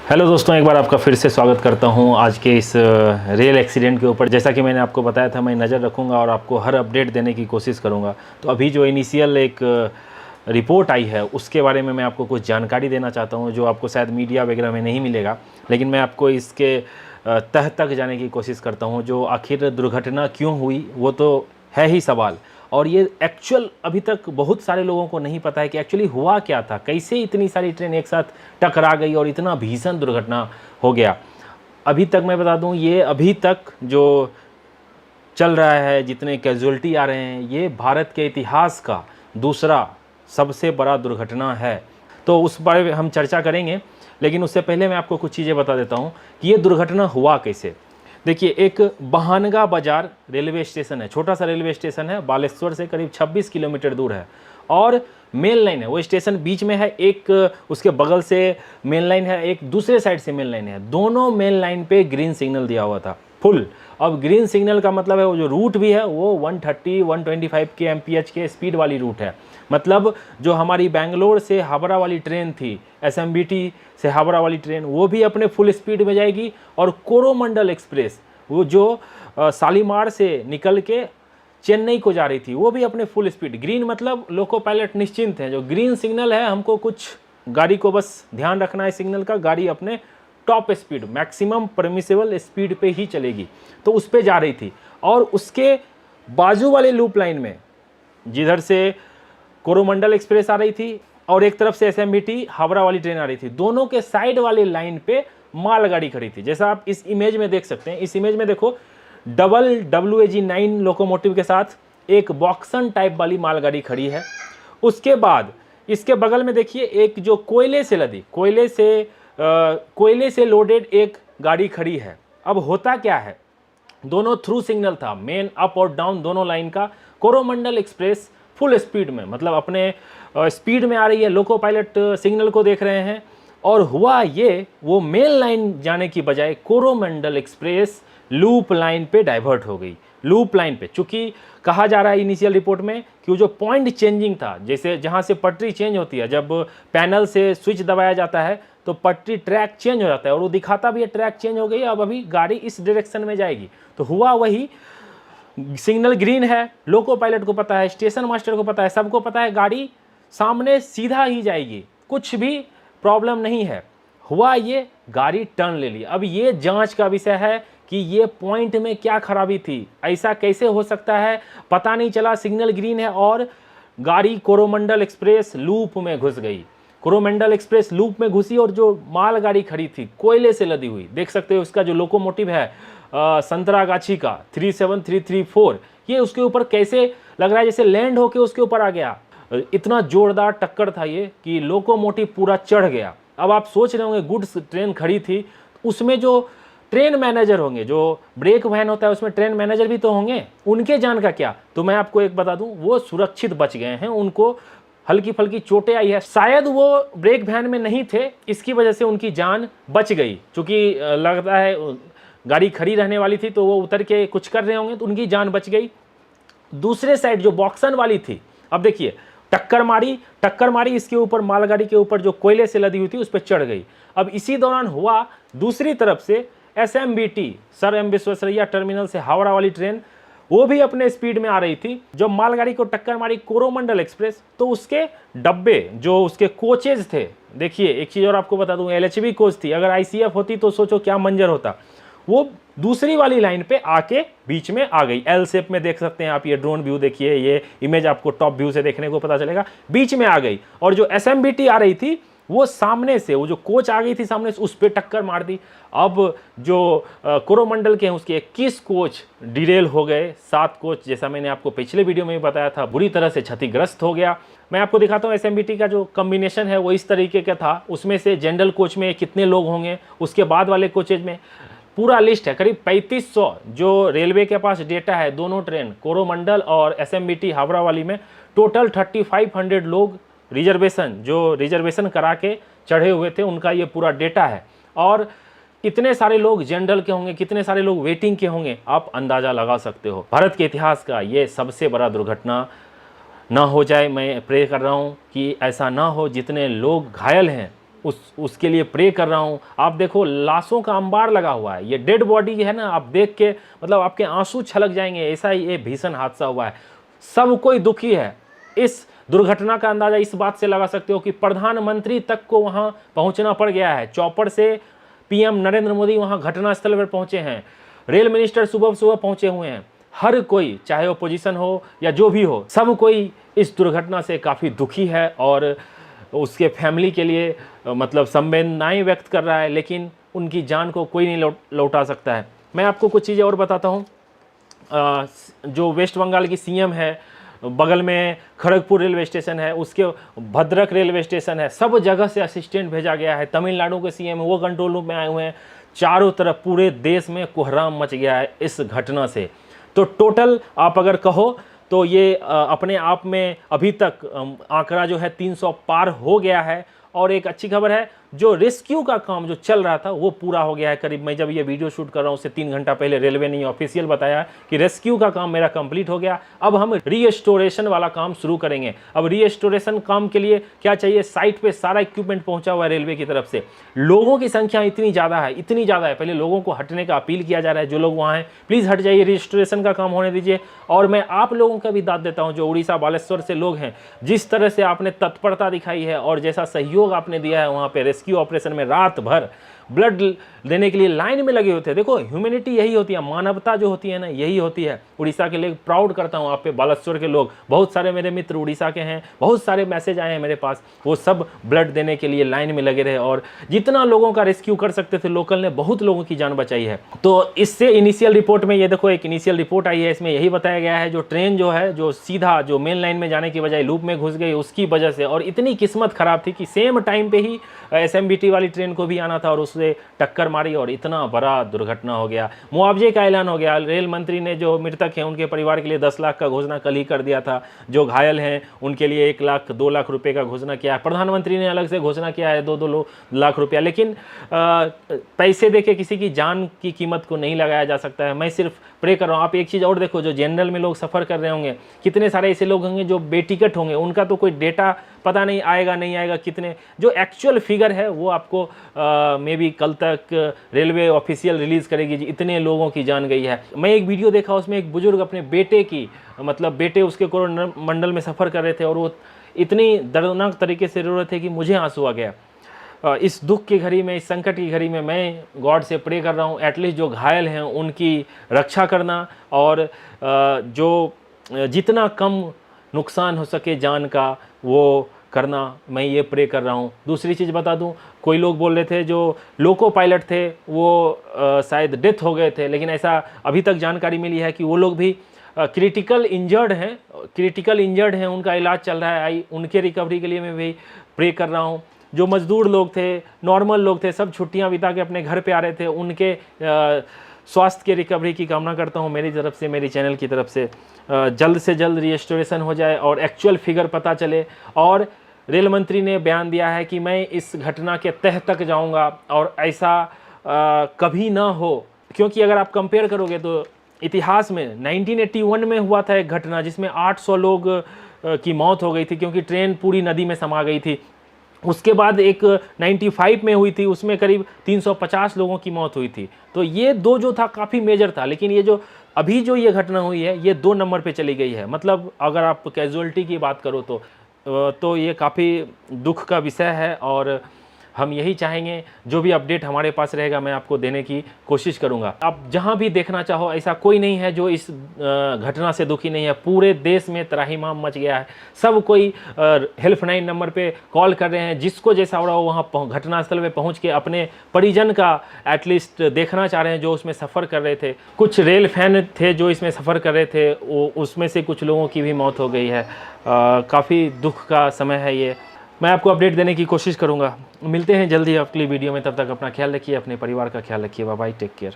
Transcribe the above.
Hello दोस्तों, एक बार आपका फिर से स्वागत करता हूं आज के इस रेल एक्सीडेंट के ऊपर। जैसा कि मैंने आपको बताया था, मैं नज़र रखूंगा और आपको हर अपडेट देने की कोशिश करूंगा। तो अभी जो इनिशियल एक रिपोर्ट आई है उसके बारे में मैं आपको कुछ जानकारी देना चाहता हूं, जो आपको शायद मीडिया वगैरह में नहीं मिलेगा, लेकिन मैं आपको इसके तह तक जाने की कोशिश करता हूँ। जो आखिर दुर्घटना क्यों हुई वो तो है ही सवाल, और ये एक्चुअल अभी तक बहुत सारे लोगों को नहीं पता है कि एक्चुअली हुआ क्या था, कैसे इतनी सारी ट्रेन एक साथ टकरा गई और इतना भीषण दुर्घटना हो गया। अभी तक मैं बता दूं, ये अभी तक जो चल रहा है, जितने कैजुअल्टी आ रहे हैं, ये भारत के इतिहास का दूसरा सबसे बड़ा दुर्घटना है। तो उस बारे में हम चर्चा करेंगे, लेकिन उससे पहले मैं आपको कुछ चीज़ें बता देता हूँ कि ये दुर्घटना हुआ कैसे। देखिए, एक बहानगा बाजार रेलवे स्टेशन है, छोटा सा रेलवे स्टेशन है, बालेश्वर से करीब 26 किलोमीटर दूर है, और मेन लाइन है। वो स्टेशन बीच में है, एक उसके बगल से मेन लाइन है, एक दूसरे साइड से मेन लाइन है। दोनों मेन लाइन पे ग्रीन सिग्नल दिया हुआ था फुल। अब ग्रीन सिग्नल का मतलब है वो जो रूट भी है वो 130-125 के एमपीएच के स्पीड वाली रूट है। मतलब जो हमारी बेंगलोर से हावड़ा वाली ट्रेन थी, एसएमबीटी से हावड़ा वाली ट्रेन, वो भी अपने फुल स्पीड में जाएगी। और कोरोमंडल एक्सप्रेस, वो जो शालीमार से निकल के चेन्नई को जा रही थी, वो भी अपने फुल स्पीड। ग्रीन मतलब लोको पायलट निश्चिंत हैं, जो ग्रीन सिग्नल है हमको कुछ गाड़ी को बस ध्यान रखना है सिग्नल का, गाड़ी अपने top speed, maximum permissible speed पे ही चलेगी, तो उस पे जा रही थी। और उसके बाजू वाले लूप लाइन में, जिधर से कोरोमंडल एक्सप्रेस आ रही थी और एक तरफ से एसएमबीटी हावड़ा वाली ट्रेन आ रही थी, दोनों के साइड वाले लाइन पे मालगाड़ी खड़ी थी। जैसा आप इस इमेज में देख सकते हैं, इस इमेज में देखो, डबल WAG9 लोकोमोटिव के साथ एक बॉक्सन टाइप वाली मालगाड़ी खड़ी है। उसके बाद इसके बगल में देखिए, एक जो कोयले से लदी, कोयले से लोडेड एक गाड़ी खड़ी है। अब होता क्या है, दोनों थ्रू सिग्नल था, मेन अप और डाउन दोनों लाइन का। कोरोमंडल एक्सप्रेस फुल स्पीड में, मतलब अपने स्पीड में आ रही है, लोको पायलट सिग्नल को देख रहे हैं। और हुआ ये, वो मेन लाइन जाने की बजाय कोरोमंडल एक्सप्रेस लूप लाइन पे डाइवर्ट हो गई। लूप लाइन पे, चूंकि कहा जा रहा है इनिशियल रिपोर्ट में कि वो जो पॉइंट चेंजिंग था, जैसे जहाँ से पटरी चेंज होती है, जब पैनल से स्विच दबाया जाता है तो पटरी ट्रैक चेंज हो जाता है, और वो दिखाता भी है ट्रैक चेंज हो गई, अब अभी गाड़ी इस डायरेक्शन में जाएगी। तो हुआ वही, सिग्नल ग्रीन है, लोको पायलट को पता है, स्टेशन मास्टर को पता है, सबको पता है गाड़ी सामने सीधा ही जाएगी, कुछ भी प्रॉब्लम नहीं है। हुआ ये, गाड़ी टर्न ले ली। अब ये जांच का विषय है कि ये पॉइंट में क्या खराबी थी, ऐसा कैसे हो सकता है, पता नहीं चला। सिग्नल ग्रीन है और गाड़ी कोरोमंडल एक्सप्रेस लूप में घुस गई। कोरोमंडल एक्सप्रेस लूप में घुसी, और जो मालगाड़ी खड़ी थी कोयले से लदी हुई, देख सकते हो उसका जो लोकोमोटिव है संतरागाछी का 37334, ये उसके ऊपर कैसे लग रहा है जैसे लैंड होके उसके ऊपर आ गया। इतना जोरदार टक्कर था ये कि लोकोमोटिव पूरा चढ़ गया। अब आप सोच रहे होंगे, गुड्स ट्रेन खड़ी थी, उसमें जो ट्रेन मैनेजर होंगे, जो ब्रेक वैन होता है उसमें ट्रेन मैनेजर भी तो होंगे, उनके जान का क्या? तो मैं आपको एक बता दूं, वो सुरक्षित बच गए हैं, उनको हल्की फल्की चोटें आई है, शायद वो ब्रेक वैन में नहीं थे, इसकी वजह से उनकी जान बच गई। क्योंकि लगता है गाड़ी खड़ी रहने वाली थी, तो वो उतर के कुछ कर रहे होंगे, तो उनकी जान बच गई। दूसरे साइड जो बॉक्सन वाली थी, अब देखिए, टक्कर मारी, इसके ऊपर मालगाड़ी के ऊपर जो कोयले से लदी हुई थी उस पर चढ़ गई। अब इसी दौरान हुआ, दूसरी तरफ से SMBT sir M Visvesvaraya terminal से हावड़ा वाली ट्रेन, वो भी अपने स्पीड में आ रही थी। जब मालगाड़ी को टक्कर मारी कोरोमंडल एक्सप्रेस, तो उसके डब्बे, जो उसके कोचेज थे, देखिए एक चीज़ और आपको बता दूं, LHB कोच थी, अगर ICF होती तो सोचो क्या मंजर होता। वो दूसरी वाली लाइन पे आके बीच में आ गई, L शेप में देख सकते हैं आप, ये ड्रोन व्यू देखिए, ये इमेज आपको टॉप व्यू से देखने को पता चलेगा, बीच में आ गई। और जो SMBT आ रही थी, वो सामने से, वो जो कोच आ गई थी सामने से, उस पर टक्कर मार दी। अब जो कोरोमंडल के हैं उसके 21 कोच डिरेल हो गए, 7 कोच, जैसा मैंने आपको पिछले वीडियो में भी बताया था, बुरी तरह से क्षतिग्रस्त हो गया। मैं आपको दिखाता हूँ SMBT का जो कॉम्बिनेशन है वो इस तरीके का था। उसमें से जनरल कोच में कितने लोग होंगे, उसके बाद वाले कोचेज में पूरा लिस्ट है, करीब 3500 जो रेलवे के पास डेटा है, दोनों ट्रेन कोरोमंडल और SMBT हावड़ा वाली में टोटल 3500 लोग रिजर्वेशन करा के चढ़े हुए थे, उनका ये पूरा डेटा है। और इतने सारे लोग जनरल के होंगे, कितने सारे लोग वेटिंग के होंगे, आप अंदाज़ा लगा सकते हो। भारत के इतिहास का ये सबसे बड़ा दुर्घटना ना हो जाए, मैं प्रे कर रहा हूँ कि ऐसा ना हो। जितने लोग घायल हैं उसके लिए प्रे कर रहा हूँ। आप देखो लाशों का अंबार लगा हुआ है, ये डेड बॉडी है ना, आप देख के मतलब आपके आंसू छलक जाएंगे, ऐसा ही ये भीषण हादसा हुआ है। सब कोई दुखी है। इस दुर्घटना का अंदाजा इस बात से लगा सकते हो कि प्रधानमंत्री तक को वहां पहुंचना पड़ गया है। चौपर से पीएम नरेंद्र मोदी वहां घटनास्थल पर पहुंचे हैं, रेल मिनिस्टर सुबह सुबह पहुंचे हुए हैं। हर कोई, चाहे ओपोजिशन हो या जो भी हो, सब कोई इस दुर्घटना से काफ़ी दुखी है और उसके फैमिली के लिए मतलब संवेदनाएं व्यक्त कर रहा है, लेकिन उनकी जान को कोई नहीं लौटा सकता है। मैं आपको कुछ चीज़ें और बताता हूँ। जो वेस्ट बंगाल की सीएम है, बगल में खड़गपुर रेलवे स्टेशन है, उसके भद्रक रेलवे स्टेशन है, सब जगह से असिस्टेंट भेजा गया है। तमिलनाडु के सीएम वो कंट्रोल रूम में आए हुए हैं। चारों तरफ पूरे देश में कोहराम मच गया है इस घटना से। तो टोटल आप अगर कहो तो ये अपने आप में अभी तक आंकड़ा जो है 300 पार हो गया है। और एक अच्छी खबर है, जो रेस्क्यू का काम जो चल रहा था वो पूरा हो गया है। करीब मैं जब ये वीडियो शूट कर रहा हूँ उससे 3 घंटा पहले रेलवे ने ऑफिशियल बताया कि रेस्क्यू का काम मेरा कंप्लीट हो गया। अब हम रीस्टोरेशन वाला काम शुरू करेंगे। अब रीस्टोरेशन काम के लिए क्या चाहिए, साइट पे सारा इक्विपमेंट पहुंचा हुआ है रेलवे की तरफ से। लोगों की संख्या इतनी ज़्यादा है, इतनी ज़्यादा है, पहले लोगों को हटने का अपील किया जा रहा है। जो लोग वहाँ हैं प्लीज़ हट जाइए, रीस्टोरेशन का काम होने दीजिए। और मैं आप लोगों का भी दाद देता हूँ जो उड़ीसा बालेश्वर से लोग हैं, जिस तरह से आपने तत्परता दिखाई है और जैसा सहयोग आपने दिया है वहाँ पे रेस्क्यू ऑपरेशन में, रात भर ब्लड देने के लिए लाइन में लगे होते हैं। देखो ह्यूमैनिटी यही होती है, मानवता जो होती है ना, यही होती है। उड़ीसा के लिए प्राउड करता हूँ आप पे, बालेश्वर के लोग, बहुत सारे मेरे मित्र उड़ीसा के हैं, बहुत सारे मैसेज आए हैं मेरे पास, वो सब ब्लड देने के लिए लाइन में लगे रहे और जितना लोगों का रेस्क्यू कर सकते थे लोकल ने बहुत लोगों की जान बचाई है। तो इससे इनिशियल रिपोर्ट में ये देखो एक इनिशियल रिपोर्ट आई है, इसमें यही बताया गया है जो ट्रेन जो है जो सीधा जो मेन लाइन में जाने की बजाय लूप में घुस गई उसकी वजह से, और इतनी किस्मत खराब थी कि सेम टाइम पे ही SMBT वाली ट्रेन को भी आना था और उससे टक्कर मारी और इतना बड़ा दुर्घटना हो गया। मुआवजे का ऐलान हो गया। रेल मंत्री ने जो मृतक हैं उनके परिवार के लिए 10 लाख का घोषणा कल ही कर दिया था। जो घायल हैं उनके लिए 1 लाख 2 लाख रुपए का घोषणा किया है। प्रधानमंत्री ने अलग से घोषणा किया है 2-2 लाख रुपया। लेकिन पैसे देके किसी की जान की कीमत को नहीं लगाया जा सकता है। मैं सिर्फ प्रे कर रहा हूँ। आप एक चीज़ और देखो, जो जनरल में लोग सफ़र कर रहे होंगे, कितने सारे ऐसे लोग होंगे जो बेटिकट होंगे, उनका तो कोई डेटा पता नहीं आएगा नहीं आएगा कितने, जो एक्चुअल फिगर है वो आपको मे बी कल तक रेलवे ऑफिशियल रिलीज़ करेगी जी इतने लोगों की जान गई है। मैं एक वीडियो देखा, उसमें एक बुजुर्ग अपने बेटे की मतलब बेटे उसके कोरोमंडल में सफ़र कर रहे थे और वो इतनी दर्दनाक तरीके से रो रहे थे कि मुझे आंसू आ गया। इस दुख की घड़ी में, इस संकट की घड़ी में मैं गॉड से प्रे कर रहा हूँ एटलीस्ट जो घायल हैं उनकी रक्षा करना और जो जितना कम नुकसान हो सके जान का वो करना, मैं ये प्रे कर रहा हूँ। दूसरी चीज़ बता दूँ, कोई लोग बोल रहे थे जो लोको पायलट थे वो शायद डेथ हो गए थे, लेकिन ऐसा अभी तक जानकारी मिली है कि वो लोग भी क्रिटिकल इंजर्ड हैं, उनका इलाज चल रहा है। उनके रिकवरी के लिए मैं भी प्रे कर रहा हूँ। जो मज़दूर लोग थे, नॉर्मल लोग थे, सब छुट्टियां बिता के अपने घर पे आ रहे थे, उनके स्वास्थ्य के रिकवरी की कामना करता हूं मेरी तरफ से, मेरी चैनल की तरफ से। जल्द से जल्द रीस्टोरेशन हो जाए और एक्चुअल फिगर पता चले। और रेल मंत्री ने बयान दिया है कि मैं इस घटना के तह तक जाऊंगा और ऐसा कभी ना हो, क्योंकि अगर आप कंपेयर करोगे तो इतिहास में 1981 में हुआ था एक घटना जिसमें 800 लोग की मौत हो गई थी क्योंकि ट्रेन पूरी नदी में समा गई थी। उसके बाद एक 95 में हुई थी, उसमें करीब 350 लोगों की मौत हुई थी। तो ये दो जो था काफ़ी मेजर था, लेकिन ये जो अभी जो ये घटना हुई है ये 2 नंबर पे चली गई है। मतलब अगर आप कैजुअलिटी की बात करो तो ये काफ़ी दुख का विषय है और हम यही चाहेंगे जो भी अपडेट हमारे पास रहेगा मैं आपको देने की कोशिश करूंगा। आप जहां भी देखना चाहो, ऐसा कोई नहीं है जो इस घटना से दुखी नहीं है। पूरे देश में त्राहिमाम मच गया है, सब कोई हेल्पलाइन नंबर पे कॉल कर रहे हैं, जिसको जैसा हो रहा हो वहाँ घटनास्थल पे पहुँच के अपने परिजन का एटलीस्ट देखना चाह रहे हैं जो उसमें सफ़र कर रहे थे। कुछ रेल फैन थे जो इसमें सफ़र कर रहे थे, उसमें से कुछ लोगों की भी मौत हो गई है। काफ़ी दुख का समय है ये। मैं आपको अपडेट देने की कोशिश करूंगा। मिलते हैं जल्दी अगली वीडियो में, तब तक अपना ख्याल रखिए, अपने परिवार का ख्याल रखिए। Bye bye, take care.